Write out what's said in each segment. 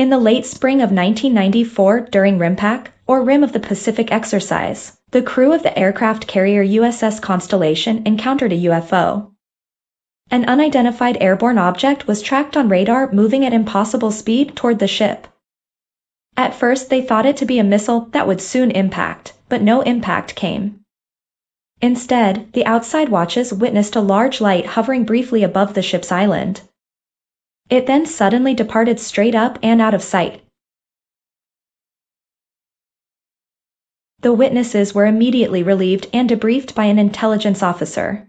In the late spring of 1994, during RIMPAC, or Rim of the Pacific exercise, the crew of the aircraft carrier USS Constellation encountered a UFO. An unidentified airborne object was tracked on radar moving at impossible speed toward the ship. At first they thought it to be a missile that would soon impact, but no impact came. Instead, the outside watches witnessed a large light hovering briefly above the ship's island. It then suddenly departed straight up and out of sight. The witnesses were immediately relieved and debriefed by an intelligence officer.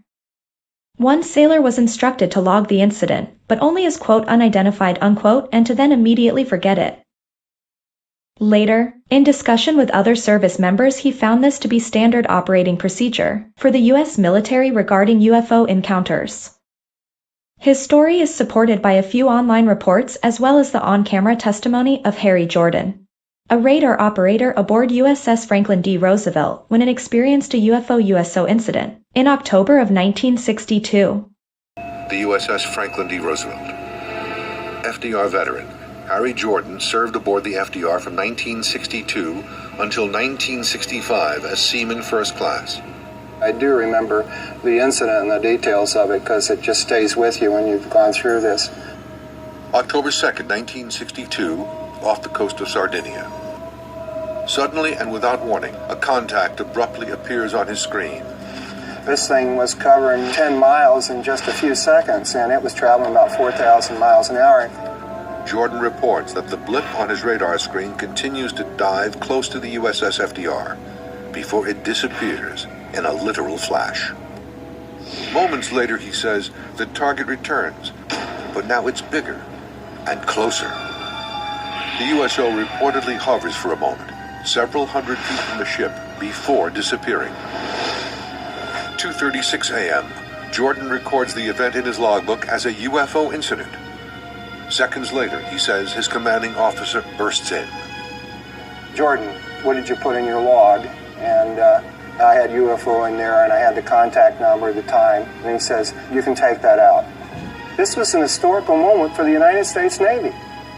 One sailor was instructed to log the incident, but only as quote unidentified unquote and to then immediately forget it. Later, in discussion with other service members, he found this to be standard operating procedure for the U.S. military regarding UFO encounters. His story is supported by a few online reports as well as the on-camera testimony of Harry Jordan, a radar operator aboard USS Franklin D. Roosevelt when it experienced a UFO-USO incident in October of 1962. The USS Franklin D. Roosevelt. FDR veteran Harry Jordan served aboard the FDR from 1962 until 1965 as Seaman First Class. I do remember the incident and the details of it because it just stays with you when you've gone through this. October 2nd, 1962, off the coast of Sardinia. Suddenly and without warning, a contact abruptly appears on his screen. This thing was covering 10 miles in just a few seconds, and it was traveling about 4,000 miles an hour. Jordan reports that the blip on his radar screen continues to dive close to the USS FDR before it disappears in a literal flash. Moments later, he says, the target returns, but now it's bigger and closer. The USO reportedly hovers for a moment, several hundred feet from the ship, before disappearing. 2:36 a.m., Jordan records the event in his logbook as a UFO incident. Seconds later, he says his commanding officer bursts in. Jordan, what did you put in your log? And I had UFO in there, and I had the contact number at the time. And he says, you can take that out. This was an historical moment for the United States Navy,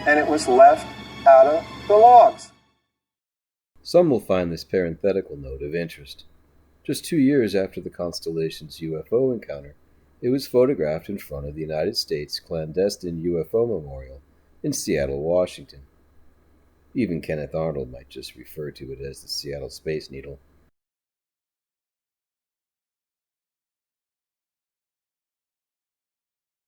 and it was left out of the logs. Some will find this parenthetical note of interest. Just 2 years after the Constellation's UFO encounter, it was photographed in front of the United States Clandestine UFO Memorial in Seattle, Washington. Even Kenneth Arnold might just refer to it as the Seattle Space Needle.